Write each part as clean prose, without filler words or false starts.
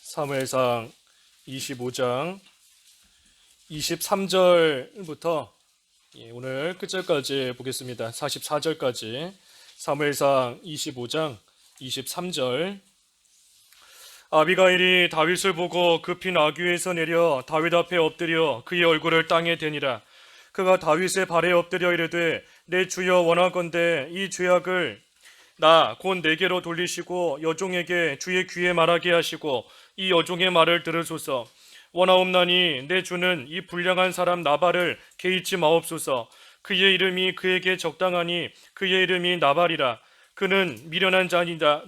사무엘상 25장 23절부터 오늘 끝절까지 보겠습니다. 44절까지 사무엘상 25장 23절. 아비가일이 다윗을 보고 급히 나귀에서 내려 다윗 앞에 엎드려 그의 얼굴을 땅에 대니라. 그가 다윗의 발에 엎드려 이르되 내 주여 원하건대 이 죄악을 나 곧 내게로 돌리시고 여종에게 주의 귀에 말하게 하시고 이 여종의 말을 들으소서. 원하옵나니 내 주는 이 불량한 사람 나발을 개의치 마옵소서. 그의 이름이 그에게 적당하니 그의 이름이 나발이라. 그는 미련한 자이니다.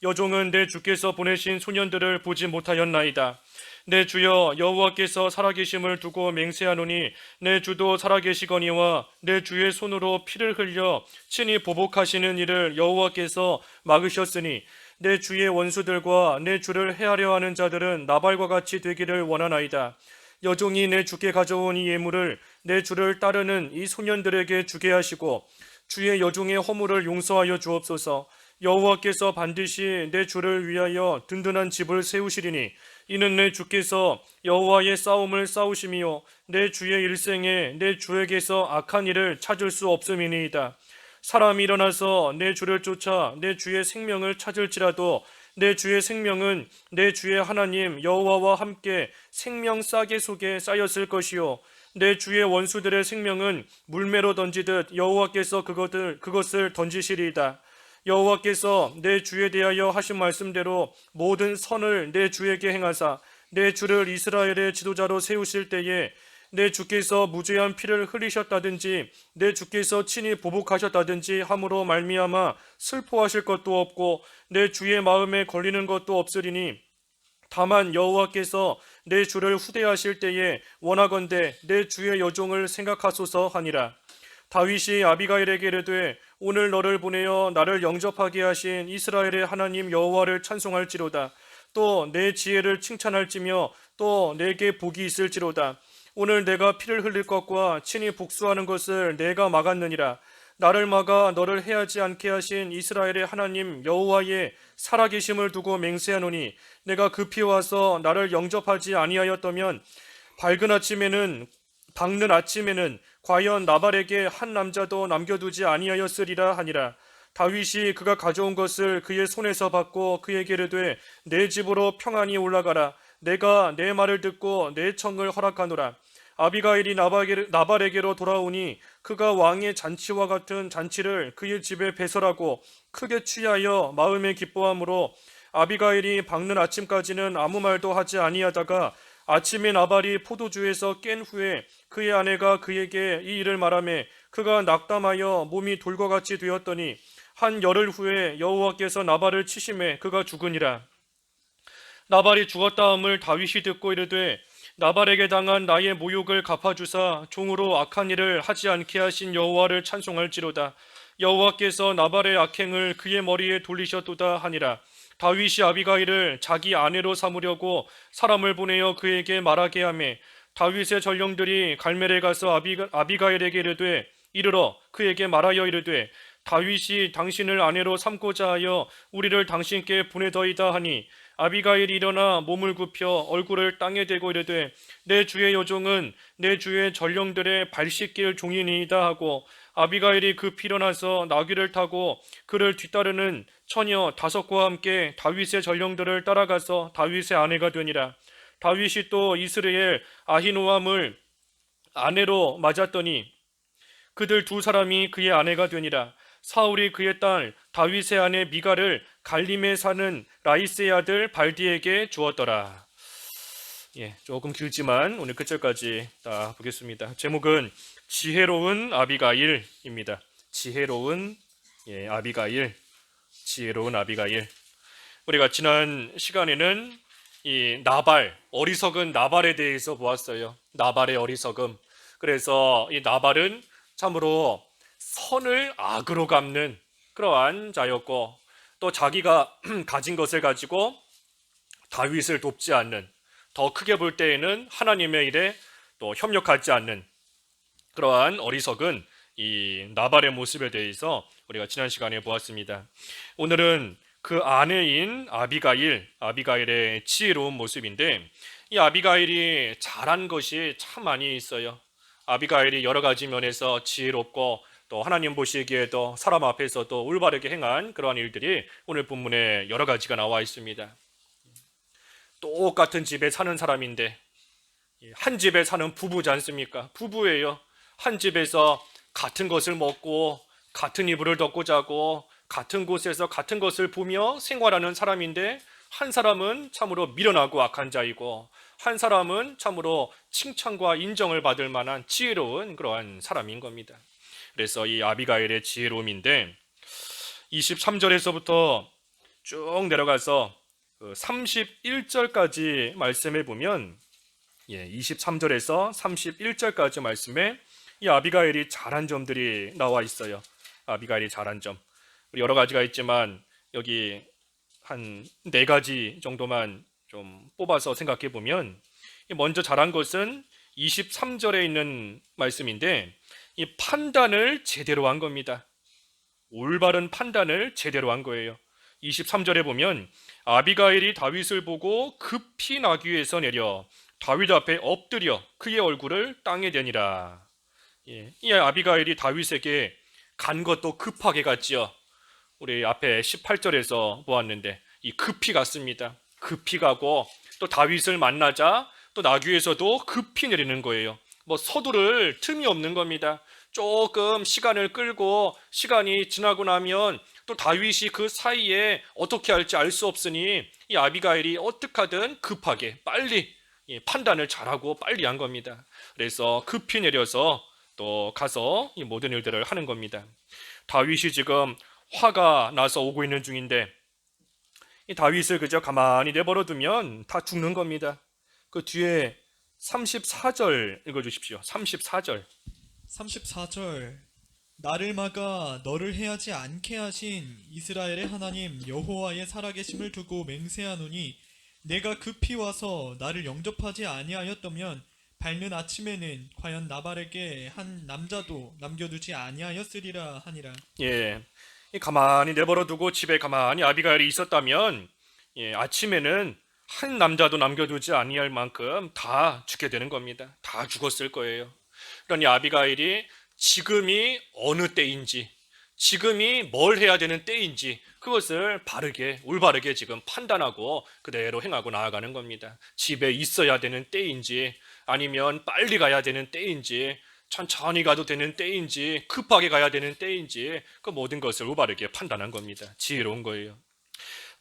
여종은 내 주께서 보내신 소년들을 보지 못하였나이다. 내 주여 여호와께서 살아계심을 두고 맹세하노니 내 주도 살아계시거니와 내 주의 손으로 피를 흘려 친히 보복하시는 일을 여호와께서 막으셨으니 내 주의 원수들과 내 주를 해하려 하는 자들은 나발과 같이 되기를 원하나이다. 여종이 내 주께 가져온 이 예물을 내 주를 따르는 이 소년들에게 주게 하시고 주의 여종의 허물을 용서하여 주옵소서. 여호와께서 반드시 내 주를 위하여 든든한 집을 세우시리니 이는 내 주께서 여호와의 싸움을 싸우심이요 내 주의 일생에 내 주에게서 악한 일을 찾을 수 없음이니이다. 사람이 일어나서 내 주를 쫓아 내 주의 생명을 찾을지라도 내 주의 생명은 내 주의 하나님 여호와와 함께 생명 싸개 속에 쌓였을 것이요 내 주의 원수들의 생명은 물매로 던지듯 여호와께서 그것을 던지시리이다. 여호와께서 내 주에 대하여 하신 말씀대로 모든 선을 내 주에게 행하사 내 주를 이스라엘의 지도자로 세우실 때에 내 주께서 무죄한 피를 흘리셨다든지 내 주께서 친히 보복하셨다든지 함으로 말미암아 슬퍼하실 것도 없고 내 주의 마음에 걸리는 것도 없으리니 다만 여호와께서 내 주를 후대하실 때에 원하건대 내 주의 여종을 생각하소서 하니라. 다윗이 아비가일에게 이르되 오늘 너를 보내어 나를 영접하게 하신 이스라엘의 하나님 여호와를 찬송할지로다. 또 내 지혜를 칭찬할지며 또 내게 복이 있을지로다. 오늘 내가 피를 흘릴 것과 친히 복수하는 것을 내가 막았느니라. 나를 막아 너를 해하지 않게 하신 이스라엘의 하나님 여호와의 살아계심을 두고 맹세하노니 내가 급히 와서 나를 영접하지 아니하였다면 밝는 아침에는 과연 나발에게 한 남자도 남겨두지 아니하였으리라 하니라. 다윗이 그가 가져온 것을 그의 손에서 받고 그에게 이르되 내 집으로 평안히 올라가라. 내가 내 말을 듣고 내 청을 허락하노라. 아비가일이 나발에게로 돌아오니 그가 왕의 잔치와 같은 잔치를 그의 집에 배설하고 크게 취하여 마음에 기뻐함으로 아비가일이 밝는 아침까지는 아무 말도 하지 아니하다가 아침에 나발이 포도주에서 깬 후에 그의 아내가 그에게 이 일을 말하매 그가 낙담하여 몸이 돌과 같이 되었더니 한 열흘 후에 여호와께서 나발을 치심해 그가 죽으니라. 나발이 죽었다함을 다윗이 듣고 이르되 나발에게 당한 나의 모욕을 갚아주사 종으로 악한 일을 하지 않게 하신 여호와를 찬송할지로다. 여호와께서 나발의 악행을 그의 머리에 돌리셨도다 하니라. 다윗이 아비가일을 자기 아내로 삼으려고 사람을 보내어 그에게 말하게 하매 다윗의 전령들이 갈멜에 가서 아비가일에게 이르되 이르러 그에게 말하여 이르되 다윗이 당신을 아내로 삼고자 하여 우리를 당신께 보내더이다 하니 아비가일이 일어나 몸을 굽혀 얼굴을 땅에 대고 이르되 내 주의 여종은 내 주의 전령들의 발 씻길 종이니이다 하고 아비가일이 급히 일어나서 나귀를 타고 그를 뒤따르는 처녀 5과 함께 다윗의 전령들을 따라가서 다윗의 아내가 되니라. 다윗이 또 이스라엘 아히노암을 아내로 맞았더니 그들 두 사람이 그의 아내가 되니라. 사울이 그의 딸 다윗의 아내 미갈을 갈림에 사는 라이스의 아들 발디에게 주었더라. 조금 길지만 오늘 끝절까지 다 보겠습니다. 제목은 지혜로운 아비가일입니다. 지혜로운 아비가일. 우리가 지난 시간에는 이 어리석은 나발에 대해서 보았어요. 나발의 어리석음. 그래서 이 나발은 참으로 선을 악으로 갚는 그러한 자였고 또 자기가 가진 것을 가지고 다윗을 돕지 않는, 더 크게 볼 때에는 하나님의 일에 또 협력하지 않는 그러한 어리석은 이 나발의 모습에 대해서 우리가 지난 시간에 보았습니다. 오늘은 그 아내인 아비가일의 지혜로운 모습인데, 이 아비가일이 잘한 것이 참 많이 있어요. 아비가일이 여러 가지 면에서 지혜롭고 또 하나님 보시기에도 사람 앞에서도 올바르게 행한 그러한 일들이 오늘 본문에 여러 가지가 나와 있습니다. 똑같은 집에 사는 사람인데, 한 집에 사는 부부지 않습니까? 부부예요. 한 집에서 같은 것을 먹고 같은 이불을 덮고 자고 같은 곳에서 같은 것을 보며 생활하는 사람인데, 한 사람은 참으로 미련하고 악한 자이고 한 사람은 참으로 칭찬과 인정을 받을 만한 지혜로운 그러한 사람인 겁니다. 그래서 이 아비가일의 지혜로움인데, 23절에서부터 쭉 내려가서 31절까지 말씀해 보면, 23절에서 31절까지 말씀에 이 아비가일이 잘한 점들이 나와 있어요. 아비가일이 잘한 점, 여러 가지가 있지만 여기 한 4가지 정도만 좀 뽑아서 생각해 보면, 먼저 잘한 것은 23절에 있는 말씀인데, 이 판단을 제대로 한 겁니다. 올바른 판단을 제대로 한 거예요. 23절에 보면 아비가일이 다윗을 보고 급히 나귀에서 내려 다윗 앞에 엎드려 그의 얼굴을 땅에 대니라. 이 아비가일이 다윗에게 간 것도 급하게 갔지요. 우리 앞에 18절에서 보았는데 이 급히 갔습니다. 급히 가고 또 다윗을 만나자 또 나귀에서도 급히 내리는 거예요. 뭐 서두를 틈이 없는 겁니다. 조금 시간을 끌고 시간이 지나고 나면 또 다윗이 그 사이에 어떻게 할지 알 수 없으니 이 아비가일이 어떻게 하든 급하게 빨리 판단을 잘하고 빨리 한 겁니다. 그래서 급히 내려서 또 가서 이 모든 일들을 하는 겁니다. 다윗이 지금 화가 나서 오고 있는 중인데, 이 다윗을 그저 가만히 내버려 두면 다 죽는 겁니다. 그 뒤에 34절 읽어주십시오. 34절. 34절. 나를 막아 너를 해하지 않게 하신 이스라엘의 하나님 여호와의 살아계심을 두고 맹세하노니 내가 급히 와서 나를 영접하지 아니하였다면 밝는 아침에는 과연 나발에게 한 남자도 남겨두지 아니하였으리라 하니라. 가만히 내버려 두고 집에 가만히 아비가일이 있었다면, 아침에는 한 남자도 남겨두지 아니할 만큼 다 죽게 되는 겁니다. 다 죽었을 거예요. 그러니 아비가일이 지금이 어느 때인지, 지금이 뭘 해야 되는 때인지 그것을 바르게 올바르게 지금 판단하고 그대로 행하고 나아가는 겁니다. 집에 있어야 되는 때인지 아니면 빨리 가야 되는 때인지 천천히 가도 되는 때인지 급하게 가야 되는 때인지 그 모든 것을 올바르게 판단한 겁니다. 지혜로운 거예요.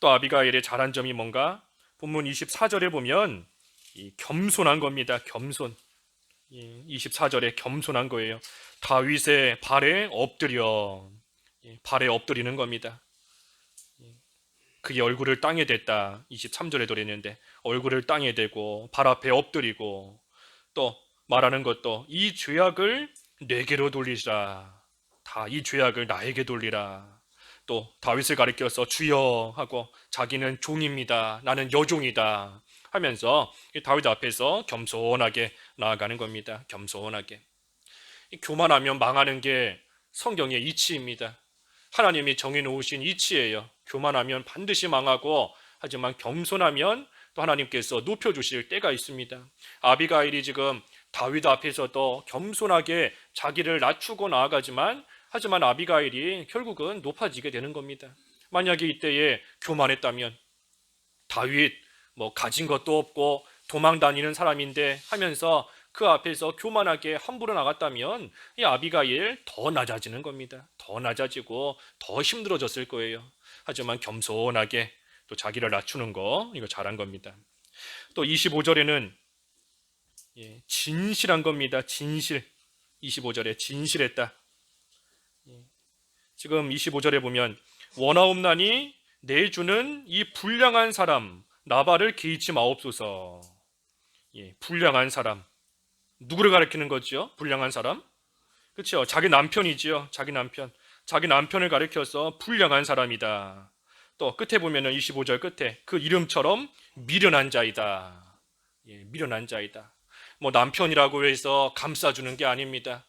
또 아비가일의 잘한 점이 뭔가? 본문 24절에 보면 이 겸손한 겁니다. 겸손. 24절에 겸손한 거예요. 다윗의 발에 엎드리는 겁니다. 그의 얼굴을 땅에 댔다. 23절에도 그랬는데 얼굴을 땅에 대고 발 앞에 엎드리고, 또 말하는 것도 이 죄악을 내게로 돌리라. 다 이 죄악을 나에게 돌리라. 또 다윗을 가리켜서 주여 하고 자기는 종입니다. 나는 여종이다 하면서 다윗 앞에서 겸손하게 나아가는 겁니다. 겸손하게. 교만하면 망하는 게 성경의 이치입니다. 하나님이 정해놓으신 이치예요. 교만하면 반드시 망하고, 하지만 겸손하면 또 하나님께서 높여주실 때가 있습니다. 아비가일이 지금 다윗 앞에서도 겸손하게 자기를 낮추고 나아가지만, 하지만 아비가일이 결국은 높아지게 되는 겁니다. 만약에 이때에 교만했다면, 다윗 가진 것도 없고 도망 다니는 사람인데 하면서 그 앞에서 교만하게 함부로 나갔다면 이 아비가일 더 낮아지는 겁니다. 더 낮아지고 더 힘들어졌을 거예요. 하지만 겸손하게 또 자기를 낮추는 거, 이거 잘한 겁니다. 또 25절에는 진실한 겁니다. 진실. 25절에 진실했다. 지금 25절에 보면 원하옵나니 내 주는 이 불량한 사람 나발을 개의치 마옵소서. 불량한 사람, 누구를 가리키는 거죠? 불량한 사람? 그렇죠. 자기 남편이지요. 자기 남편을 가리켜서 불량한 사람이다. 또 끝에 보면은 25절 끝에 그 이름처럼 미련한 자이다. 미련한 자이다. 남편이라고 해서 감싸주는 게 아닙니다.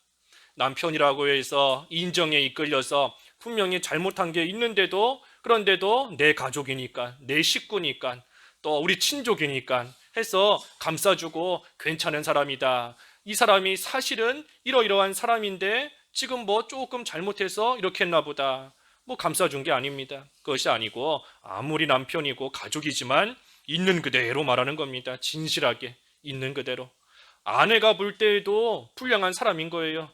남편이라고 해서 인정에 이끌려서 분명히 잘못한 게 있는데도 그런데도 내 가족이니까, 내 식구니까, 또 우리 친족이니까 해서 감싸주고 괜찮은 사람이다. 이 사람이 사실은 이러이러한 사람인데 지금 뭐 조금 잘못해서 이렇게 했나 보다. 뭐 감싸준 게 아닙니다. 그것이 아니고 아무리 남편이고 가족이지만 있는 그대로 말하는 겁니다. 진실하게 있는 그대로. 아내가 볼 때에도 불량한 사람인 거예요.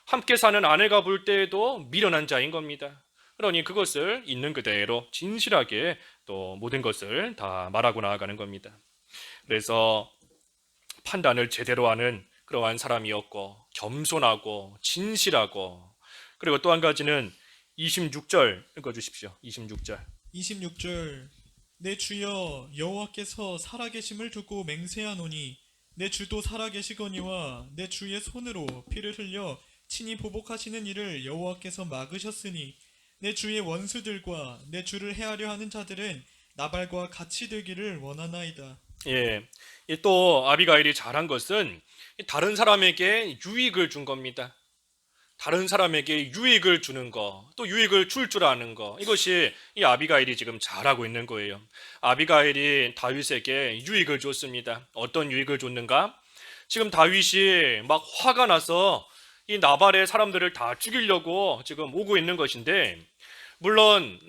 함께 사는 아내가 볼 때에도 미련한 자인 겁니다. 그러니 그것을 있는 그대로 진실하게 또 모든 것을 다 말하고 나아가는 겁니다. 그래서 판단을 제대로 하는 그러한 사람이었고 겸손하고 진실하고 그리고 또 한 가지는 26절 읽어주십시오. 26절. 26절 내 주여 여호와께서 살아계심을 두고 맹세하노니 내 주도 살아계시거니와 내 주의 손으로 피를 흘려 친히 보복하시는 일을 여호와께서 막으셨으니 내 주의 원수들과 내 주를 해하려 하는 자들은 나발과 같이 되기를 원하나이다. 예, 또 아비가일이 잘한 것은 다른 사람에게 유익을 준 겁니다. 다른 사람에게 유익을 주는 거, 또 유익을 줄 아는 거, 이것이 이 아비가일이 지금 잘하고 있는 거예요. 아비가일이 다윗에게 유익을 줬습니다. 어떤 유익을 줬는가? 지금 다윗이 막 화가 나서 이 나발의 사람들을 다 죽이려고 지금 오고 있는 것인데, 물론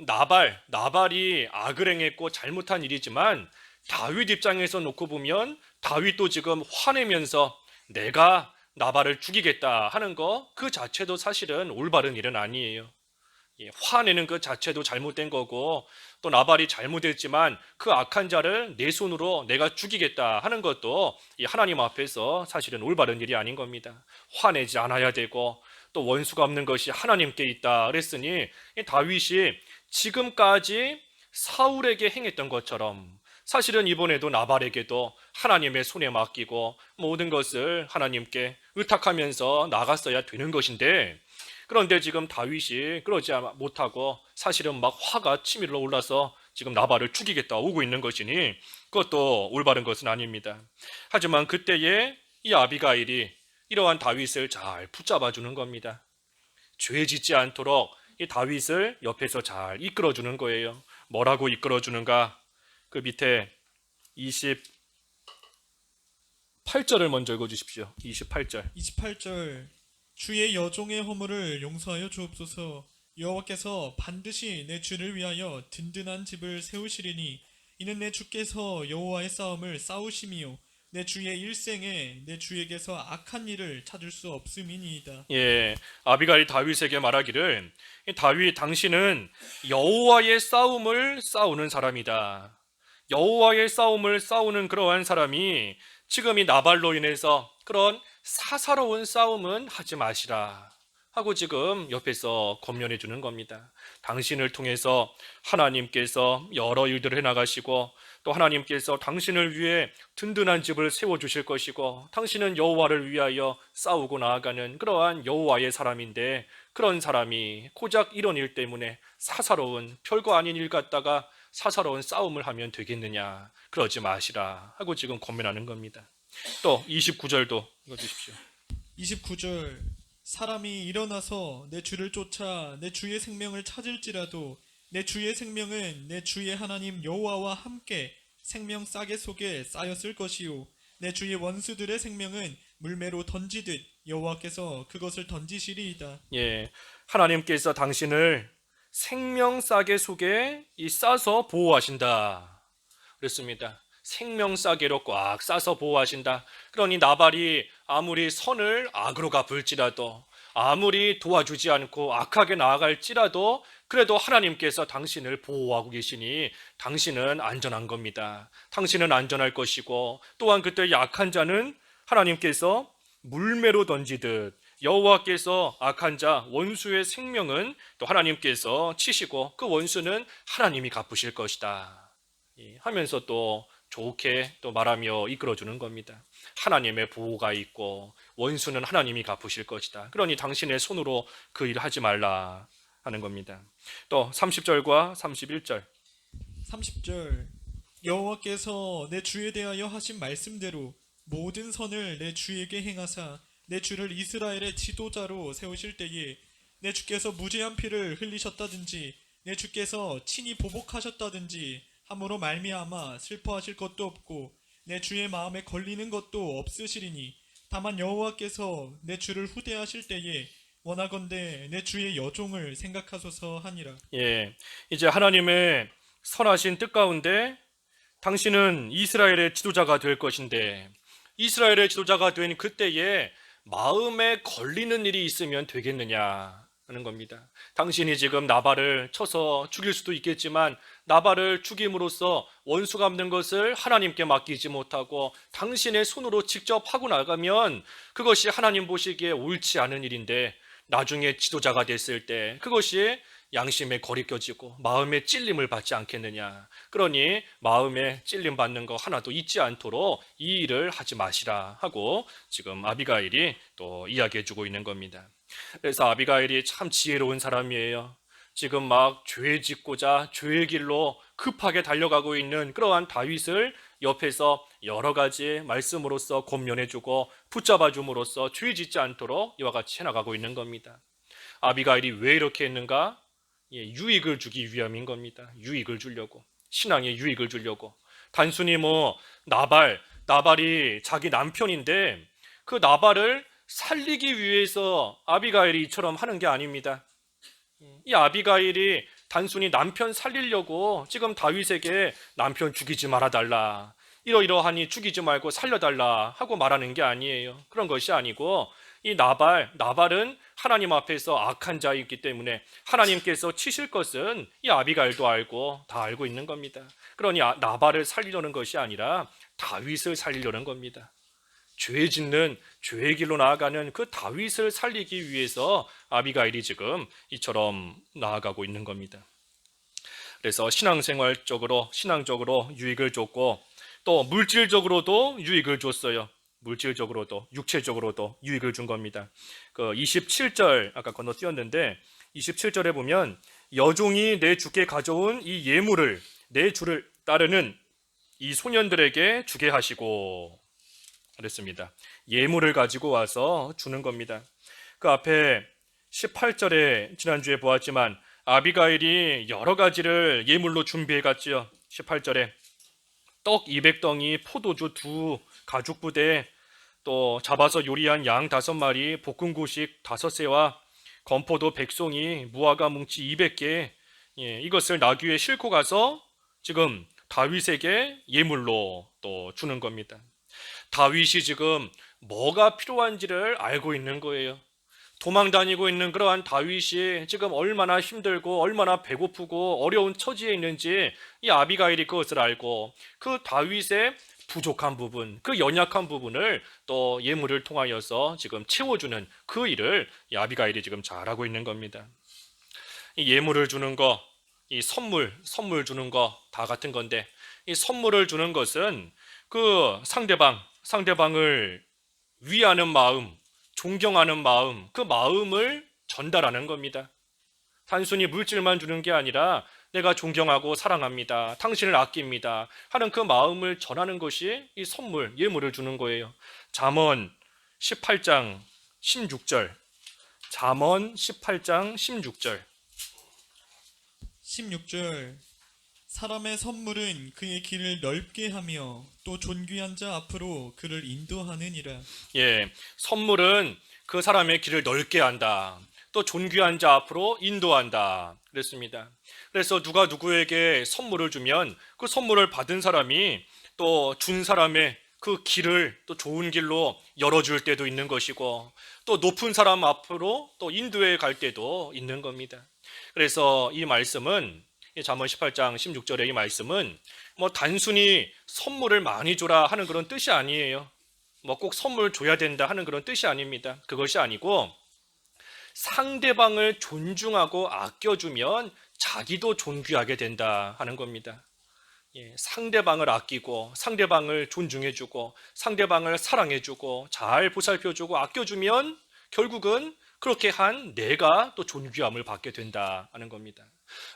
나발이 악을 행했고 잘못한 일이지만 다윗 입장에서 놓고 보면 다윗도 지금 화내면서 내가 나발을 죽이겠다 하는 거 그 자체도 사실은 올바른 일은 아니에요. 화내는 그 자체도 잘못된 거고 또 나발이 잘못했지만 그 악한 자를 내 손으로 내가 죽이겠다 하는 것도 이 하나님 앞에서 사실은 올바른 일이 아닌 겁니다. 화내지 않아야 되고 또 원수가 없는 것이 하나님께 있다 그랬으니 이 다윗이 지금까지 사울에게 행했던 것처럼 사실은 이번에도 나발에게도 하나님의 손에 맡기고 모든 것을 하나님께 의탁하면서 나갔어야 되는 것인데, 그런데 지금 다윗이 그러지 못하고 사실은 막 화가 치밀어 올라서 지금 나발을 죽이겠다 오고 있는 것이니 그것도 올바른 것은 아닙니다. 하지만 그때에 이 아비가일이 이러한 다윗을 잘 붙잡아 주는 겁니다. 죄 짓지 않도록 이 다윗을 옆에서 잘 이끌어 주는 거예요. 뭐라고 이끌어 주는가? 그 밑에 28절을 먼저 읽어 주십시오. 28절. 28절 주의 여종의 허물을 용서하여 주옵소서. 여호와께서 반드시 내 주를 위하여 든든한 집을 세우시리니 이는 내 주께서 여호와의 싸움을 싸우심이요 내 주의 일생에 내 주에게서 악한 일을 찾을 수 없음이니이다. 예, 아비가일 다윗에게 말하기를 다윗 당신은 여호와의 싸움을 싸우는 사람이다. 여호와의 싸움을 싸우는 그러한 사람이 지금 이 나발로 인해서 그런 사사로운 싸움은 하지 마시라 하고 지금 옆에서 권면해 주는 겁니다. 당신을 통해서 하나님께서 여러 일들을 해나가시고 또 하나님께서 당신을 위해 든든한 집을 세워주실 것이고 당신은 여호와를 위하여 싸우고 나아가는 그러한 여호와의 사람인데 그런 사람이 고작 이런 일 때문에 사사로운 별거 아닌 일 갖다가 사사로운 싸움을 하면 되겠느냐, 그러지 마시라 하고 지금 권면하는 겁니다. 또 29절도 읽어주십시오. 29절 사람이 일어나서 내 주를 쫓아 내 주의 생명을 찾을지라도 내 주의 생명은 내 주의 하나님 여호와와 함께 생명 싸개 속에 쌓였을 것이요 내 주의 원수들의 생명은 물매로 던지듯 여호와께서 그것을 던지시리이다. 예, 하나님께서 당신을 생명 싸개 속에 싸서 보호하신다 그랬습니다. 생명 싸개로 꽉 싸서 보호하신다. 그러니 나발이 아무리 선을 악으로 갚을지라도 아무리 도와주지 않고 악하게 나아갈지라도 그래도 하나님께서 당신을 보호하고 계시니 당신은 안전한 겁니다. 당신은 안전할 것이고 또한 그때 약한 자는 하나님께서 물매로 던지듯 여호와께서 악한 자 원수의 생명은 또 하나님께서 치시고 그 원수는 하나님이 갚으실 것이다 하면서 또 좋게 또 말하며 이끌어주는 겁니다. 하나님의 보호가 있고 원수는 하나님이 갚으실 것이다. 그러니 당신의 손으로 그 일을 하지 말라 하는 겁니다. 또 30절과 31절. 30절 여호와께서 내 주에 대하여 하신 말씀대로 모든 선을 내 주에게 행하사 내 주를 이스라엘의 지도자로 세우실 때에 내 주께서 무죄한 피를 흘리셨다든지 내 주께서 친히 보복하셨다든지 함으로 말미암아 슬퍼하실 것도 없고 내 주의 마음에 걸리는 것도 없으시리니 다만 여호와께서 내 주를 후대하실 때에 원하건대 내 주의 여종을 생각하소서 하니라. 예, 이제 하나님의 선하신 뜻 가운데 당신은 이스라엘의 지도자가 될 것인데 이스라엘의 지도자가 된 그때에 마음에 걸리는 일이 있으면 되겠느냐 하는 겁니다. 당신이 지금 나발을 쳐서 죽일 수도 있겠지만 나발을 죽임으로써 원수 갚는 것을 하나님께 맡기지 못하고 당신의 손으로 직접 하고 나가면 그것이 하나님 보시기에 옳지 않은 일인데 나중에 지도자가 됐을 때 그것이 양심에 거리껴지고 마음에 찔림을 받지 않겠느냐. 그러니 마음에 찔림 받는 거 하나도 잊지 않도록 이 일을 하지 마시라 하고 지금 아비가일이 또 이야기해 주고 있는 겁니다. 그래서 아비가일이 참 지혜로운 사람이에요. 지금 막 죄 짓고자 죄의 길로 급하게 달려가고 있는 그러한 다윗을 옆에서 여러 가지 말씀으로써 권면해 주고 붙잡아 줌으로써 죄 짓지 않도록 이와 같이 해나가고 있는 겁니다. 아비가일이 왜 이렇게 했는가? 유익을 주기 위함인 겁니다. 유익을 주려고. 신앙에 유익을 주려고. 단순히 뭐 나발이 자기 남편인데 그 나발을 살리기 위해서 아비가일이 이처럼 하는 게 아닙니다. 이 아비가일이 단순히 남편 살리려고 지금 다윗에게 남편 죽이지 말아달라, 이러이러하니 죽이지 말고 살려달라 하고 말하는 게 아니에요. 그런 것이 아니고 이 나발은 하나님 앞에서 악한 자이기 때문에 하나님께서 치실 것은 이 아비가일도 알고 다 알고 있는 겁니다. 그러니 나발을 살리려는 것이 아니라 다윗을 살리려는 겁니다. 죄 짓는 죄의 길로 나아가는 그 다윗을 살리기 위해서 아비가일이 지금 이처럼 나아가고 있는 겁니다. 그래서 신앙적으로 유익을 줬고 또 물질적으로도 유익을 줬어요. 물질적으로도 육체적으로도 유익을 준 겁니다. 그 27절 아까 건너뛰었는데 27절에 보면 여종이 내 주께 가져온 이 예물을 내 주를 따르는 이 소년들에게 주게 하시고 그랬습니다. 예물을 가지고 와서 주는 겁니다. 그 앞에 18절에 지난주에 보았지만 아비가일이 여러 가지를 예물로 준비해 갔지요. 18절에 떡 200덩이, 포도주 2 가죽 부대, 또 잡아서 요리한 양 5마리, 볶은 고식 5새와 건포도 100송이, 무화과 뭉치 200개, 이것을 나귀에 싣고 가서 지금 다윗에게 예물로 또 주는 겁니다. 다윗이 지금 뭐가 필요한지를 알고 있는 거예요. 도망 다니고 있는 그러한 다윗이 지금 얼마나 힘들고 얼마나 배고프고 어려운 처지에 있는지 이 아비가일이 그것을 알고 그 다윗의 부족한 부분, 그 연약한 부분을 또 예물을 통하여서 지금 채워주는 그 일을 이 아비가일이 지금 잘하고 있는 겁니다. 이 예물을 주는 거, 이 선물 주는 거 다 같은 건데 이 선물을 주는 것은 그 상대방을 위하는 마음, 존경하는 마음, 그 마음을 전달하는 겁니다. 단순히 물질만 주는 게 아니라 내가 존경하고 사랑합니다, 당신을 아낍니다 하는 그 마음을 전하는 것이 이 선물, 예물을 주는 거예요. 잠언 18장 16절 잠언 18장 16절 16절 사람의 선물은 그의 길을 넓게 하며 또 존귀한 자 앞으로 그를 인도하느니라. 선물은 그 사람의 길을 넓게 한다. 또 존귀한 자 앞으로 인도한다. 그랬습니다. 그래서 누가 누구에게 선물을 주면 그 선물을 받은 사람이 또 준 사람의 그 길을 또 좋은 길로 열어줄 때도 있는 것이고 또 높은 사람 앞으로 또 인도해 갈 때도 있는 겁니다. 그래서 이 말씀은 잠언 18장 16절의 이 말씀은 뭐 단순히 선물을 많이 줘라 하는 그런 뜻이 아니에요. 뭐 꼭 선물 줘야 된다 하는 그런 뜻이 아닙니다. 그것이 아니고 상대방을 존중하고 아껴주면 자기도 존귀하게 된다 하는 겁니다. 상대방을 아끼고 상대방을 존중해주고 상대방을 사랑해주고 잘 보살펴주고 아껴주면 결국은 그렇게 한 내가 또 존귀함을 받게 된다 하는 겁니다.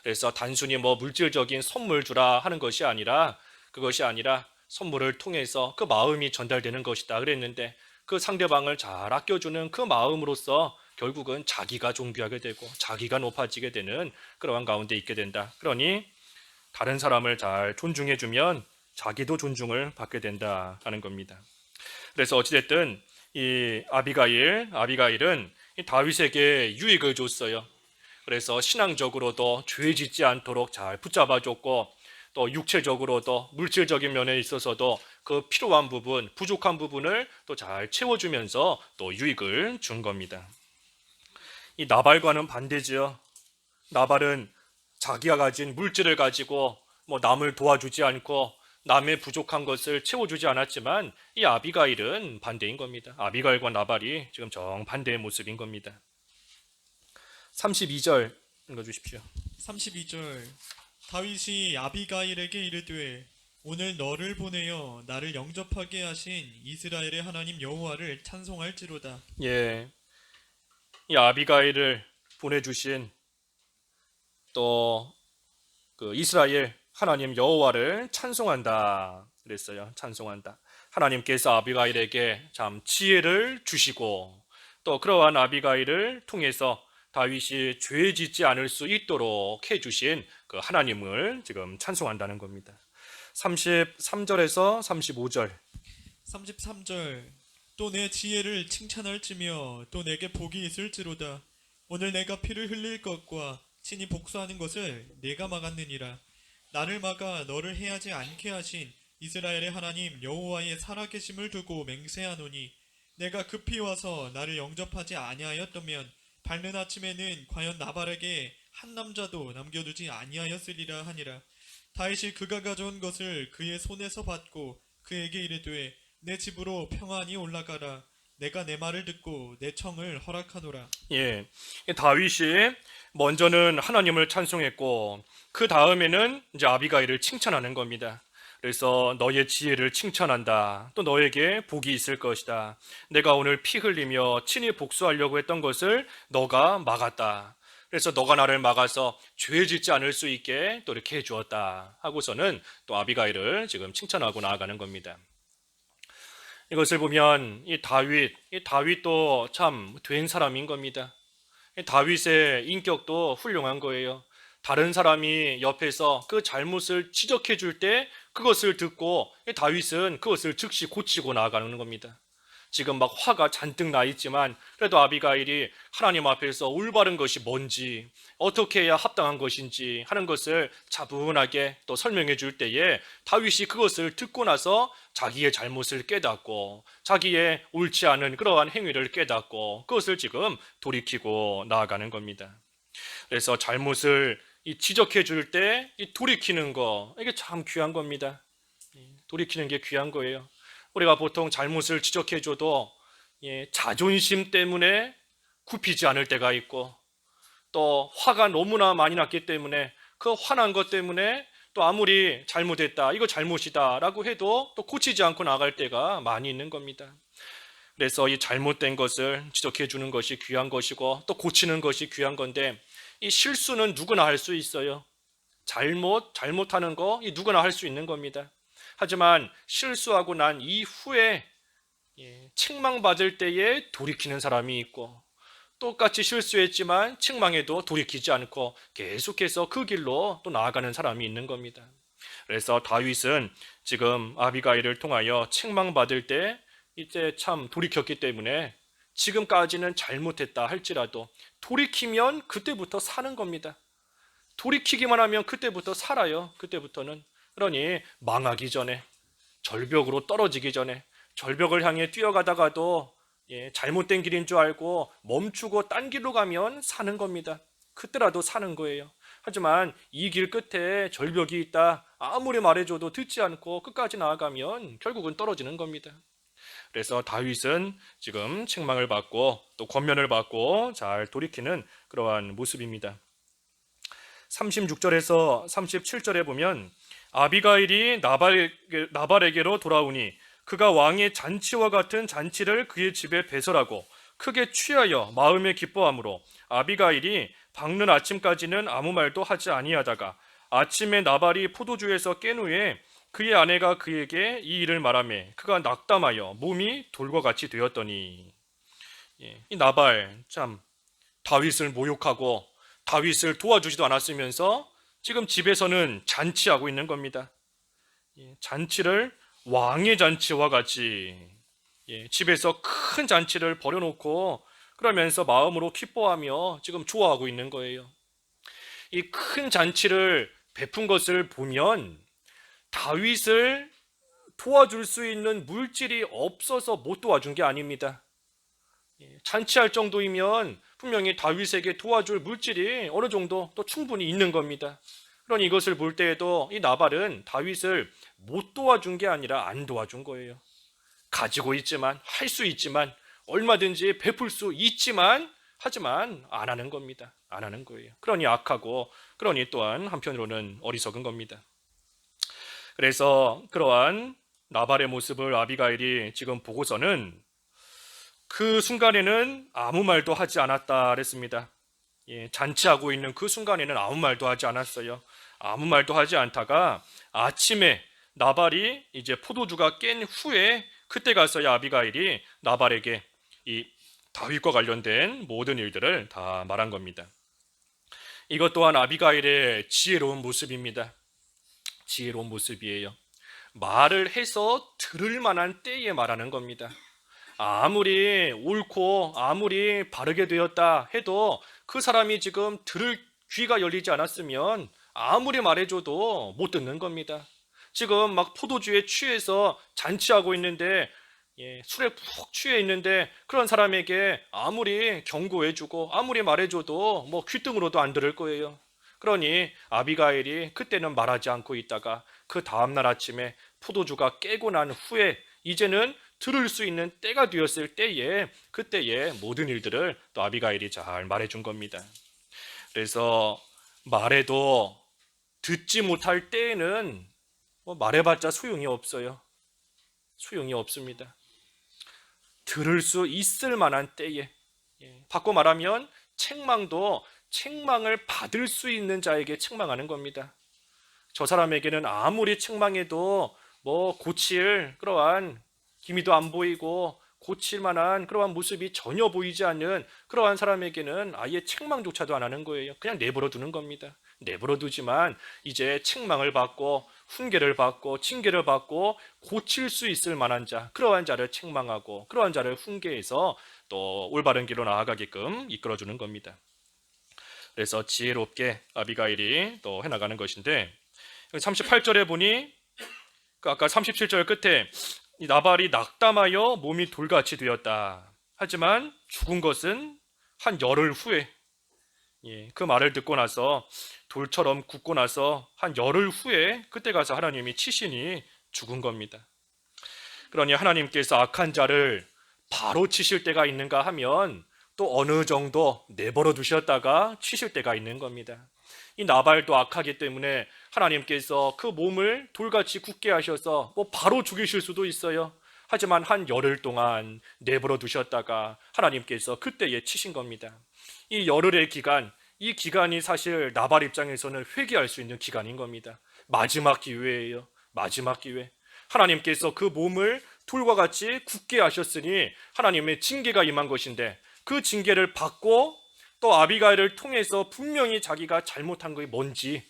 그래서 단순히 뭐 물질적인 선물 주라 하는 것이 아니라 그것이 아니라 선물을 통해서 그 마음이 전달되는 것이다 그랬는데 그 상대방을 잘 아껴주는 그 마음으로써 결국은 자기가 존귀하게 되고 자기가 높아지게 되는 그러한 가운데 있게 된다. 그러니 다른 사람을 잘 존중해주면 자기도 존중을 받게 된다 하는 겁니다. 그래서 어찌됐든 이 아비가일은 이 다윗에게 유익을 줬어요. 그래서 신앙적으로도 죄 짓지 않도록 잘 붙잡아줬고 또 육체적으로도 물질적인 면에 있어서도 그 필요한 부분, 부족한 부분을 또 잘 채워주면서 또 유익을 준 겁니다. 이 나발과는 반대지요. 나발은 자기가 가진 물질을 가지고 뭐 남을 도와주지 않고 남의 부족한 것을 채워주지 않았지만 이 아비가일은 반대인 겁니다. 아비가일과 나발이 지금 정반대의 모습인 겁니다. 32절 읽어주십시오. 32절 다윗이 아비가일에게 이르되 오늘 너를 보내어 나를 영접하게 하신 이스라엘의 하나님 여호와를 찬송할지로다. 예, 이 아비가일을 보내주신 또 그 이스라엘 하나님 여호와를 찬송한다 그랬어요. 찬송한다. 하나님께서 아비가일에게 참 지혜를 주시고 또 그러한 아비가일을 통해서 다윗이 죄 짓지 않을 수 있도록 해주신 그 하나님을 지금 찬송한다는 겁니다. 33절에서 35절 33절 또 내 지혜를 칭찬할지며 또 내게 복이 있을지로다. 오늘 내가 피를 흘릴 것과 친히 복수하는 것을 내가 막았느니라. 나를 막아 너를 해하지 않게 하신 이스라엘의 하나님 여호와의 살아계심을 두고 맹세하노니 내가 급히 와서 나를 영접하지 아니하였다면 밝는 아침에는 과연 나발에게 한 남자도 남겨두지 아니하였으리라 하니라. 다윗이 그가 가져온 것을 그의 손에서 받고 그에게 이르되 내 집으로 평안히 올라가라. 내가 내 말을 듣고 내 청을 허락하노라. 예, 다윗이 먼저는 하나님을 찬송했고 그 다음에는 이제 아비가일을 칭찬하는 겁니다. 그래서 너의 지혜를 칭찬한다. 또 너에게 복이 있을 것이다. 내가 오늘 피 흘리며 친히 복수하려고 했던 것을 너가 막았다. 그래서 너가 나를 막아서 죄 짓지 않을 수 있게 또 이렇게 해주었다 하고서는 또 아비가일을 지금 칭찬하고 나아가는 겁니다. 이것을 보면 이 다윗도 참 된 사람인 겁니다. 다윗의 인격도 훌륭한 거예요. 다른 사람이 옆에서 그 잘못을 지적해 줄 때 그것을 듣고 다윗은 그것을 즉시 고치고 나아가는 겁니다. 지금 막 화가 잔뜩 나 있지만 그래도 아비가일이 하나님 앞에서 올바른 것이 뭔지 어떻게 해야 합당한 것인지 하는 것을 차분하게 또 설명해 줄 때에 다윗이 그것을 듣고 나서 자기의 잘못을 깨닫고 자기의 옳지 않은 그러한 행위를 깨닫고 그것을 지금 돌이키고 나아가는 겁니다. 그래서 잘못을 지적해 줄 때 돌이키는 거 이게 참 귀한 겁니다. 돌이키는 게 귀한 거예요. 우리가 보통 잘못을 지적해줘도 자존심 때문에 굽히지 않을 때가 있고 또 화가 너무나 많이 났기 때문에 그 화난 것 때문에 또 아무리 잘못했다 이거 잘못이다 라고 해도 또 고치지 않고 나갈 때가 많이 있는 겁니다. 그래서 이 잘못된 것을 지적해 주는 것이 귀한 것이고 또 고치는 것이 귀한 건데 이 실수는 누구나 할 수 있어요. 잘못하는 거 누구나 할 수 있는 겁니다. 하지만 실수하고 난 이후에 책망받을 때에 돌이키는 사람이 있고 똑같이 실수했지만 책망해도 돌이키지 않고 계속해서 그 길로 또 나아가는 사람이 있는 겁니다. 그래서 다윗은 지금 아비가일을 통하여 책망받을 때 이제 참 돌이켰기 때문에 지금까지는 잘못했다 할지라도 돌이키면 그때부터 사는 겁니다. 돌이키기만 하면 그때부터 살아요. 그때부터는. 그러니 망하기 전에 절벽으로 떨어지기 전에 절벽을 향해 뛰어가다가도 잘못된 길인 줄 알고 멈추고 딴 길로 가면 사는 겁니다. 그때라도 사는 거예요. 하지만 이 길 끝에 절벽이 있다 아무리 말해줘도 듣지 않고 끝까지 나아가면 결국은 떨어지는 겁니다. 그래서 다윗은 지금 책망을 받고 또 권면을 받고 잘 돌이키는 그러한 모습입니다. 36절에서 37절에 보면 아비가일이 나발에게로 돌아오니 그가 왕의 잔치와 같은 잔치를 그의 집에 배설하고 크게 취하여 마음에 기뻐하므로 아비가일이 밝는 아침까지는 아무 말도 하지 아니하다가 아침에 나발이 포도주에서 깬 후에 그의 아내가 그에게 이 일을 말하매 그가 낙담하여 몸이 돌과 같이 되었더니 이 나발 참 다윗을 모욕하고 다윗을 도와주지도 않았으면서 지금 집에서는 잔치하고 있는 겁니다. 잔치를 왕의 잔치와 같이, 집에서 큰 잔치를 벌여놓고 그러면서 마음으로 기뻐하며 지금 좋아하고 있는 거예요. 이 큰 잔치를 베푼 것을 보면 다윗을 도와줄 수 있는 물질이 없어서 못 도와준 게 아닙니다. 잔치할 정도이면 분명히 다윗에게 도와줄 물질이 어느 정도 또 충분히 있는 겁니다. 그러니 이것을 볼 때에도 이 나발은 다윗을 못 도와준 게 아니라 안 도와준 거예요. 가지고 있지만, 할 수 있지만, 얼마든지 베풀 수 있지만, 하지만 안 하는 겁니다. 안 하는 거예요. 그러니 악하고, 그러니 또한 한편으로는 어리석은 겁니다. 그래서 그러한 나발의 모습을 아비가일이 지금 보고서는 그 순간에는 아무 말도 하지 않았다 그랬습니다. 잔치하고 있는 그 순간에는 아무 말도 하지 않았어요. 아무 말도 하지 않다가 아침에 나발이 이제 포도주가 깬 후에 그때 가서야 아비가일이 나발에게 이 다윗과 관련된 모든 일들을 다 말한 겁니다. 이것 또한 아비가일의 지혜로운 모습입니다. 지혜로운 모습이에요. 말을 해서 들을 만한 때에 말하는 겁니다. 아무리 옳고 아무리 바르게 되었다 해도 그 사람이 지금 들을 귀가 열리지 않았으면 아무리 말해줘도 못 듣는 겁니다. 지금 막 포도주에 취해서 잔치하고 있는데, 술에 푹 취해 있는데 그런 사람에게 아무리 경고해주고 아무리 말해줘도 뭐 귓등으로도 안 들을 거예요. 그러니 아비가일이 그때는 말하지 않고 있다가 그 다음날 아침에 포도주가 깨고 난 후에 이제는 들을 수 있는 때가 되었을 때에 그때의 모든 일들을 또 아비가일이 잘 말해준 겁니다. 그래서 말해도 듣지 못할 때에는 뭐 말해봤자 소용이 없어요. 소용이 없습니다. 들을 수 있을 만한 때에, 바꿔 말하면 책망도 책망을 받을 수 있는 자에게 책망하는 겁니다. 저 사람에게는 아무리 책망해도 뭐 고칠 그러한 기미도 안 보이고 고칠 만한 그러한 모습이 전혀 보이지 않는 그러한 사람에게는 아예 책망조차도 안 하는 거예요. 그냥 내버려 두는 겁니다. 내버려 두지만 이제 책망을 받고 훈계를 받고 징계를 받고 고칠 수 있을 만한 자, 그러한 자를 책망하고 그러한 자를 훈계해서 또 올바른 길로 나아가게끔 이끌어주는 겁니다. 그래서 지혜롭게 아비가일이 또 해나가는 것인데, 38절에 보니 아까 37절 끝에 이 나발이 낙담하여 몸이 돌같이 되었다. 하지만 죽은 것은 한 열흘 후에, 그 말을 듣고 나서 돌처럼 굳고 나서 한 열흘 후에 그때 가서 하나님이 치시니 죽은 겁니다. 그러니 하나님께서 악한 자를 바로 치실 때가 있는가 하면 또 어느 정도 내버려 두셨다가 치실 때가 있는 겁니다. 이 나발도 악하기 때문에 하나님께서 그 몸을 돌같이 굳게 하셔서 뭐 바로 죽이실 수도 있어요. 하지만 한 열흘 동안 내버려 두셨다가 하나님께서 그때에 치신 겁니다. 이 열흘의 기간, 이 기간이 사실 나발 입장에서는 회개할 수 있는 기간인 겁니다. 마지막 기회예요. 마지막 기회. 하나님께서 그 몸을 돌과 같이 굳게 하셨으니 하나님의 징계가 임한 것인데, 그 징계를 받고 또 아비가일을 통해서 분명히 자기가 잘못한 것이 뭔지,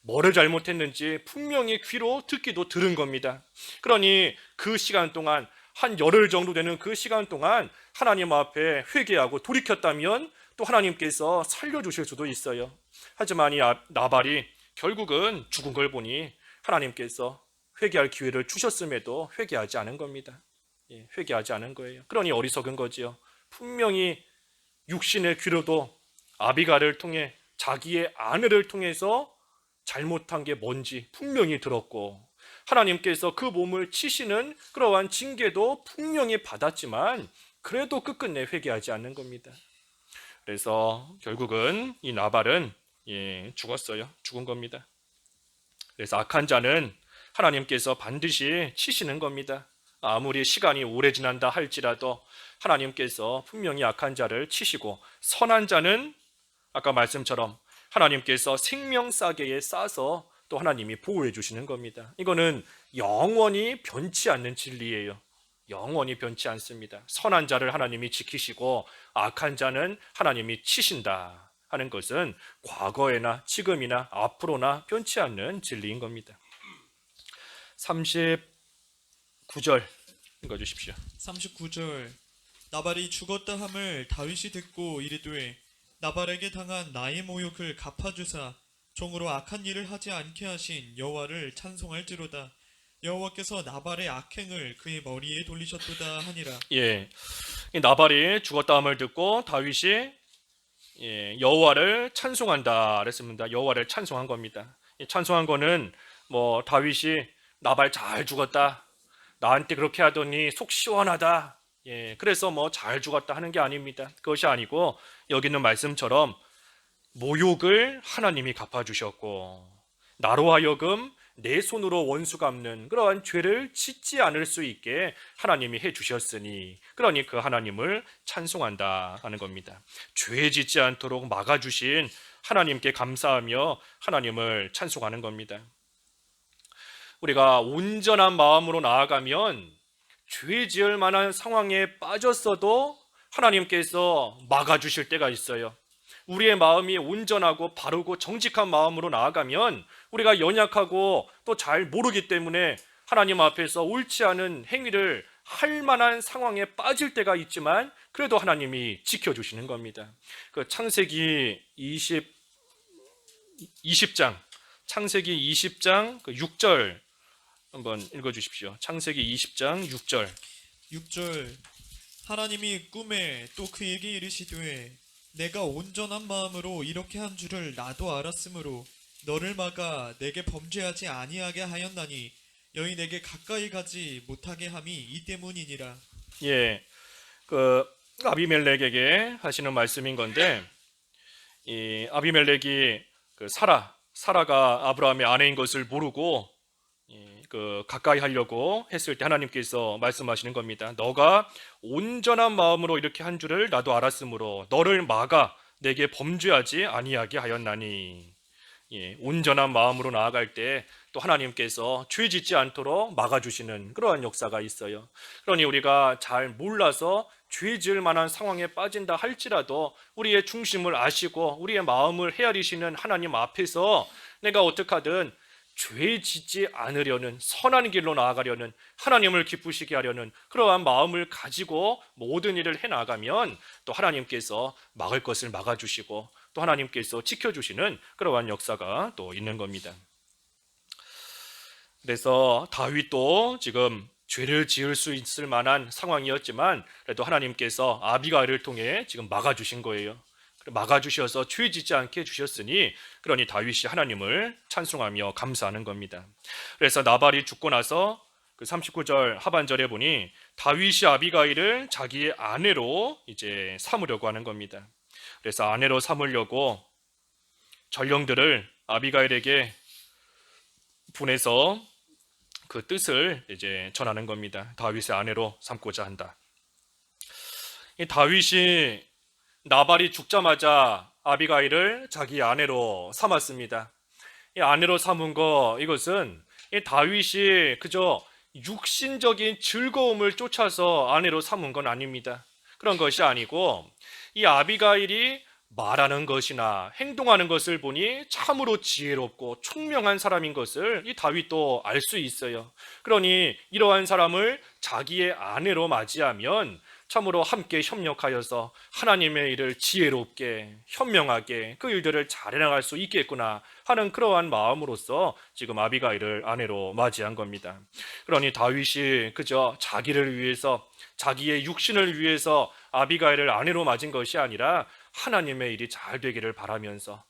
뭐를 잘못했는지 분명히 귀로 듣기도 들은 겁니다. 그러니 그 시간 동안, 한 열흘 정도 되는 그 시간 동안 하나님 앞에 회개하고 돌이켰다면 또 하나님께서 살려주실 수도 있어요. 하지만 이 나발이 결국은 죽은 걸 보니 하나님께서 회개할 기회를 주셨음에도 회개하지 않은 겁니다. 회개하지 않은 거예요. 그러니 어리석은 거지요. 분명히 육신의 귀로도 아비가를 통해 자기의 아내를 통해서 잘못한 게 뭔지 분명히 들었고, 하나님께서 그 몸을 치시는 그러한 징계도 분명히 받았지만 그래도 끝끝내 회개하지 않는 겁니다. 그래서 결국은 이 나발은 죽었어요. 죽은 겁니다. 그래서 악한 자는 하나님께서 반드시 치시는 겁니다. 아무리 시간이 오래 지난다 할지라도 하나님께서 분명히 악한 자를 치시고, 선한 자는 아까 말씀처럼 하나님께서 생명싸개에 싸서 또 하나님이 보호해 주시는 겁니다. 이거는 영원히 변치 않는 진리예요. 영원히 변치 않습니다. 선한 자를 하나님이 지키시고 악한 자는 하나님이 치신다 하는 것은 과거에나 지금이나 앞으로나 변치 않는 진리인 겁니다. 39절 읽어주십시오. 39절 나발이 죽었다 함을 다윗이 듣고 이르되 나발에게 당한 나의 모욕을 갚아주사 종으로 악한 일을 하지 않게 하신 여호와를 찬송할지로다. 여호와께서 나발의 악행을 그의 머리에 돌리셨도다 하니라. 예, 이 나발이 죽었다 함을 듣고 다윗이 여호와를 찬송한다 그랬습니다. 여호와를 찬송한 겁니다. 이 찬송한 거는 뭐 다윗이 나발 잘 죽었다, 나한테 그렇게 하더니 속 시원하다, 그래서 뭐 잘 죽었다 하는 게 아닙니다. 그것이 아니고 여기 있는 말씀처럼 모욕을 하나님이 갚아주셨고 나로 하여금 내 손으로 원수 갚는 그러한 죄를 짓지 않을 수 있게 하나님이 해주셨으니 그러니 그 하나님을 찬송한다 하는 겁니다. 죄 짓지 않도록 막아주신 하나님께 감사하며 하나님을 찬송하는 겁니다. 우리가 온전한 마음으로 나아가면 죄 지을 만한 상황에 빠졌어도 하나님께서 막아주실 때가 있어요. 우리의 마음이 온전하고 바르고 정직한 마음으로 나아가면 우리가 연약하고 또 잘 모르기 때문에 하나님 앞에서 옳지 않은 행위를 할 만한 상황에 빠질 때가 있지만 그래도 하나님이 지켜주시는 겁니다. 그 창세기 20장 창세기 20장 6절 한번 읽어주십시오. 창세기 20장 6절 6절 하나님이 꿈에 또 그에게 이르시되 내가 온전한 마음으로 이렇게 한 줄을 나도 알았으므로 너를 막아 내게 범죄하지 아니하게 하였나니 여인 내게 가까이 가지 못하게 함이 이 때문이니라. 예, 그 아비멜렉에게 하시는 말씀인 건데 이 아비멜렉이 그 사라가 아브라함의 아내인 것을 모르고 그 가까이 하려고 했을 때 하나님께서 말씀하시는 겁니다. 너가 온전한 마음으로 이렇게 한 줄을 나도 알았으므로 너를 막아 내게 범죄하지 아니하게 하였나니. 온전한 마음으로 나아갈 때 또 하나님께서 죄 짓지 않도록 막아주시는 그러한 역사가 있어요. 그러니 우리가 잘 몰라서 죄 지을 만한 상황에 빠진다 할지라도 우리의 중심을 아시고 우리의 마음을 헤아리시는 하나님 앞에서 내가 어떻게 하든 죄 짓지 않으려는 선한 길로 나아가려는 하나님을 기쁘시게 하려는 그러한 마음을 가지고 모든 일을 해나가면 또 하나님께서 막을 것을 막아주시고 또 하나님께서 지켜주시는 그러한 역사가 또 있는 겁니다. 그래서 다윗도 지금 죄를 지을 수 있을 만한 상황이었지만 그래도 하나님께서 아비가일을 통해 지금 막아주신 거예요. 막아주셔서 죄 짓지 않게 해주셨으니 그러니 다윗이 하나님을 찬송하며 감사하는 겁니다. 그래서 나발이 죽고 나서 그 39절 하반절에 보니 다윗이 아비가일을 자기의 아내로 이제 삼으려고 하는 겁니다. 그래서 아내로 삼으려고 전령들을 아비가일에게 보내서 그 뜻을 이제 전하는 겁니다. 다윗의 아내로 삼고자 한다. 이 다윗이 나발이 죽자마자 아비가일을 자기 아내로 삼았습니다. 이 아내로 삼은 거 이것은 이 다윗이 그저 육신적인 즐거움을 쫓아서 아내로 삼은 건 아닙니다. 그런 것이 아니고 이 아비가일이 말하는 것이나 행동하는 것을 보니 참으로 지혜롭고 총명한 사람인 것을 이 다윗도 알 수 있어요. 그러니 이러한 사람을 자기의 아내로 맞이하면 참으로 함께 협력하여서 하나님의 일을 지혜롭게 현명하게 그 일들을 잘 해나갈 수 있겠구나 하는 그러한 마음으로서 지금 아비가일을 아내로 맞이한 겁니다. 그러니 다윗이 그저 자기를 위해서 자기의 육신을 위해서 아비가일을 아내로 맞은 것이 아니라 하나님의 일이 잘 되기를 바라면서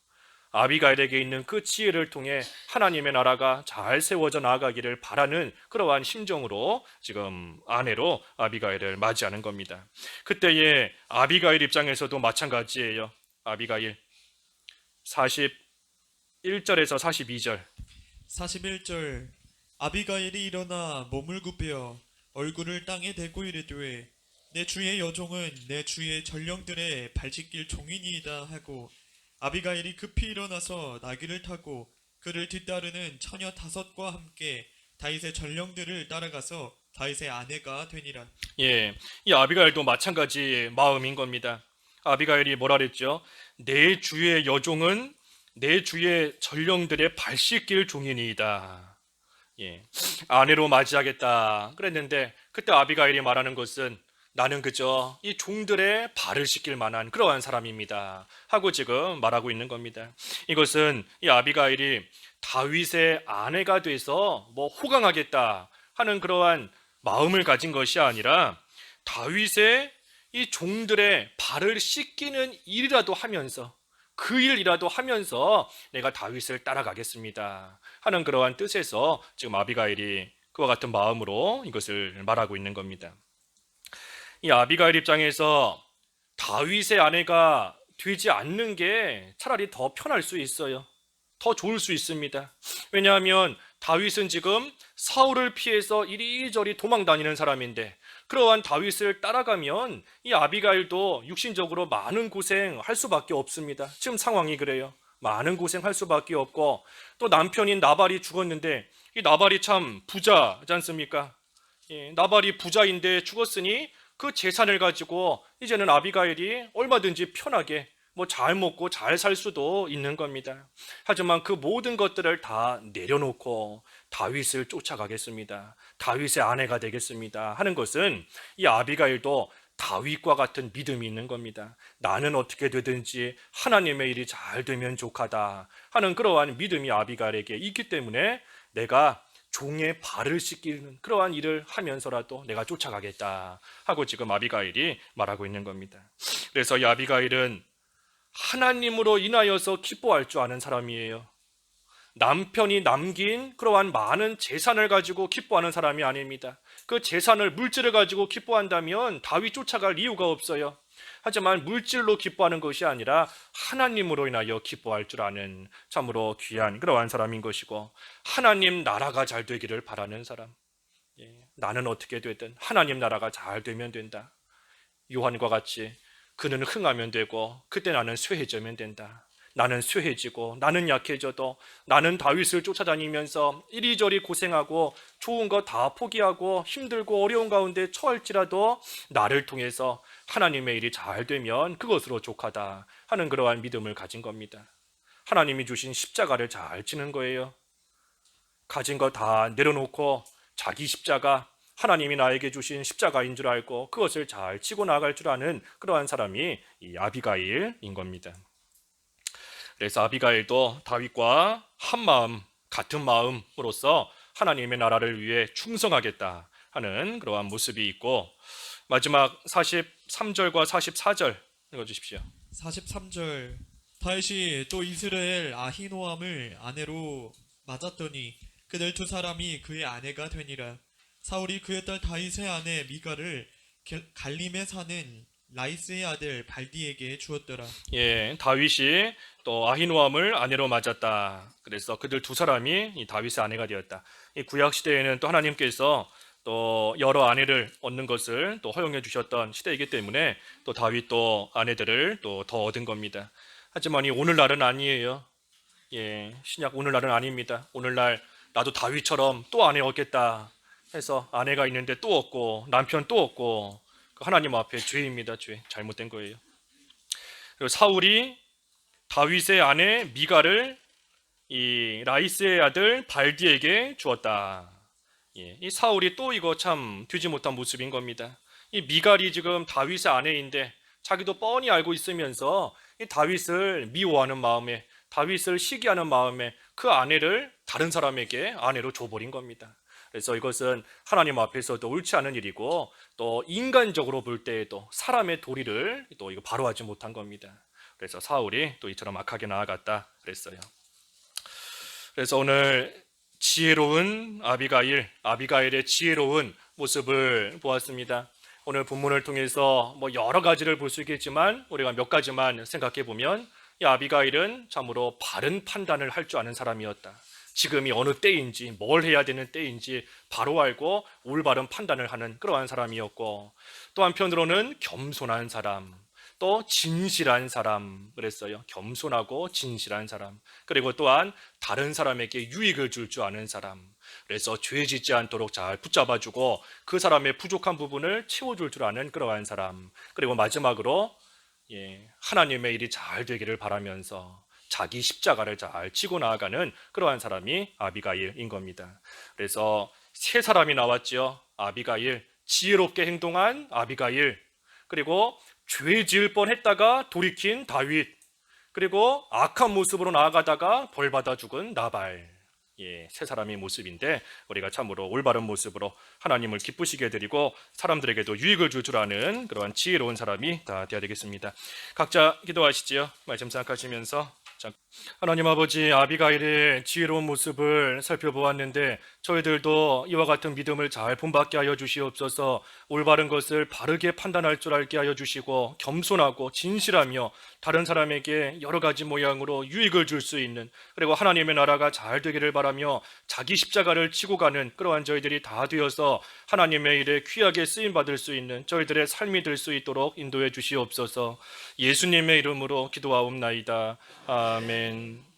아비가일에게 있는 그 지혜를 통해 하나님의 나라가 잘 세워져 나가기를 바라는 그러한 심정으로 지금 아내로 아비가일을 맞이하는 겁니다. 그때의 아비가일 입장에서도 마찬가지예요. 아비가일 41절에서 42절 41절 아비가일이 일어나 몸을 굽혀 얼굴을 땅에 대고 이르되 내 주의 여종은 내 주의 전령들의 발짓길 종이니이다 하고 아비가일이 급히 일어나서 나귀를 타고 그를 뒤따르는 처녀 5과 함께 다윗의 전령들을 따라가서 다윗의 아내가 되니라. 예, 이 아비가일도 마찬가지 마음인 겁니다. 아비가일이 뭐라 그랬죠? 내 주의 여종은 내 주의 전령들의 발 씻길 종이니이다. 예, 아내로 맞이하겠다 그랬는데 그때 아비가일이 말하는 것은 나는 그저 이 종들의 발을 씻길 만한 그러한 사람입니다 하고 지금 말하고 있는 겁니다. 이것은 이 아비가일이 다윗의 아내가 돼서 뭐 호강하겠다 하는 그러한 마음을 가진 것이 아니라 다윗의 이 종들의 발을 씻기는 일이라도 하면서 그 일이라도 하면서 내가 다윗을 따라가겠습니다 하는 그러한 뜻에서 지금 아비가일이 그와 같은 마음으로 이것을 말하고 있는 겁니다. 이 아비가일 입장에서 다윗의 아내가 되지 않는 게 차라리 더 편할 수 있어요. 더 좋을 수 있습니다. 왜냐하면 다윗은 지금 사울을 피해서 이리저리 도망 다니는 사람인데 그러한 다윗을 따라가면 이 아비가일도 육신적으로 많은 고생할 수밖에 없습니다. 지금 상황이 그래요. 많은 고생할 수밖에 없고 또 남편인 나발이 죽었는데 이 나발이 참 부자지 않습니까? 예, 나발이 부자인데 죽었으니 그 재산을 가지고 이제는 아비가일이 얼마든지 편하게 뭐 잘 먹고 잘 살 수도 있는 겁니다. 하지만 그 모든 것들을 다 내려놓고 다윗을 쫓아가겠습니다. 다윗의 아내가 되겠습니다. 하는 것은 이 아비가일도 다윗과 같은 믿음이 있는 겁니다. 나는 어떻게 되든지 하나님의 일이 잘 되면 족하다 하는 그러한 믿음이 아비가일에게 있기 때문에 내가 종의 발을 씻기는 그러한 일을 하면서라도 내가 쫓아가겠다 하고 지금 아비가일이 말하고 있는 겁니다. 그래서 이 아비가일은 하나님으로 인하여서 기뻐할 줄 아는 사람이에요. 남편이 남긴 그러한 많은 재산을 가지고 기뻐하는 사람이 아닙니다. 그 재산을 물질을 가지고 기뻐한다면 다윗 쫓아갈 이유가 없어요. 하지만 물질로 기뻐하는 것이 아니라 하나님으로 인하여 기뻐할 줄 아는 참으로 귀한 그러한 사람인 것이고 하나님 나라가 잘 되기를 바라는 사람. 예, 나는 어떻게 되든 하나님 나라가 잘 되면 된다. 요한과 같이 그는 흥하면 되고 그때 나는 쇠해지면 된다. 나는 쇠해지고 나는 약해져도 나는 다윗을 쫓아다니면서 이리저리 고생하고 좋은 거 다 포기하고 힘들고 어려운 가운데 처할지라도 나를 통해서 하나님의 일이 잘 되면 그것으로 족하다 하는 그러한 믿음을 가진 겁니다. 하나님이 주신 십자가를 잘 지는 거예요. 가진 거 다 내려놓고 자기 십자가 하나님이 나에게 주신 십자가인 줄 알고 그것을 잘 치고 나갈 줄 아는 그러한 사람이 이 아비가일인 겁니다. 그래서 아비가일도 다윗과 한 마음, 같은 마음으로서 하나님의 나라를 위해 충성하겠다 하는 그러한 모습이 있고 마지막 43절과 44절 읽어주십시오. 43절. 다윗이 또 이스라엘 아히노암을 아내로 맞았더니 그들 두 사람이 그의 아내가 되니라. 사울이 그의 딸 다윗의 아내 미가를 갈림에 사는 라이스의 아들 발디에게 주었더라. 예, 다윗이 또 아히노암을 아내로 맞았다. 그래서 그들 두 사람이 이 다윗의 아내가 되었다. 이 구약 시대에는 또 하나님께서 또 여러 아내를 얻는 것을 또 허용해 주셨던 시대이기 때문에 또 다윗도 아내들을 또 더 얻은 겁니다. 하지만 이 오늘날은 아니에요. 예, 신약 오늘날은 아닙니다. 오늘날 나도 다윗처럼 또 아내 얻겠다 해서 아내가 있는데 또 얻고 남편 또 얻고 하나님 앞에 죄입니다. 죄. 잘못된 거예요. 그리고 사울이 다윗의 아내 미가를 이 라이스의 아들 발디에게 주었다. 예, 이 사울이 또 이거 참 되지 못한 모습인 겁니다. 이 미갈이 지금 다윗의 아내인데 자기도 뻔히 알고 있으면서 이 다윗을 미워하는 마음에 다윗을 시기하는 마음에 그 아내를 다른 사람에게 아내로 줘버린 겁니다. 그래서 이것은 하나님 앞에서도 옳지 않은 일이고 또 인간적으로 볼 때에도 사람의 도리를 또 이거 바로하지 못한 겁니다. 그래서 사울이 또 이처럼 악하게 나아갔다 그랬어요. 그래서 오늘 지혜로운 아비가일의 지혜로운 모습을 보았습니다. 오늘 본문을 통해서 뭐 여러 가지를 볼 수 있겠지만 우리가 몇 가지만 생각해 보면 이 아비가일은 참으로 바른 판단을 할 줄 아는 사람이었다. 지금이 어느 때인지 뭘 해야 되는 때인지 바로 알고 올바른 판단을 하는 그러한 사람이었고 또 한편으로는 겸손한 사람 또 진실한 사람 그랬어요. 겸손하고 진실한 사람 그리고 또한 다른 사람에게 유익을 줄 줄 아는 사람 그래서 죄 짓지 않도록 잘 붙잡아주고 그 사람의 부족한 부분을 채워줄 줄 아는 그러한 사람. 그리고 마지막으로 하나님의 일이 잘 되기를 바라면서 자기 십자가를 잘 지고 나아가는 그러한 사람이 아비가일인 겁니다. 그래서 세 사람이 나왔지요. 아비가일, 지혜롭게 행동한 아비가일, 그리고 죄 지을 뻔했다가 돌이킨 다윗, 그리고 악한 모습으로 나아가다가 벌 받아 죽은 나발. 세 사람의 모습인데 우리가 참으로 올바른 모습으로 하나님을 기쁘시게 해드리고 사람들에게도 유익을 줄 줄 아는 그러한 지혜로운 사람이 다 되어야 되겠습니다. 각자 기도하시지요. 말씀 생각하시면서. 하나님 아버지, 아비가일의 지혜로운 모습을 살펴보았는데 저희들도 이와 같은 믿음을 잘 본받게 하여 주시옵소서. 올바른 것을 바르게 판단할 줄 알게 하여 주시고 겸손하고 진실하며 다른 사람에게 여러 가지 모양으로 유익을 줄 수 있는, 그리고 하나님의 나라가 잘 되기를 바라며 자기 십자가를 지고 가는 그러한 저희들이 다 되어서 하나님의 일에 귀하게 쓰임받을 수 있는 저희들의 삶이 될 수 있도록 인도해 주시옵소서. 예수님의 이름으로 기도하옵나이다. 아멘.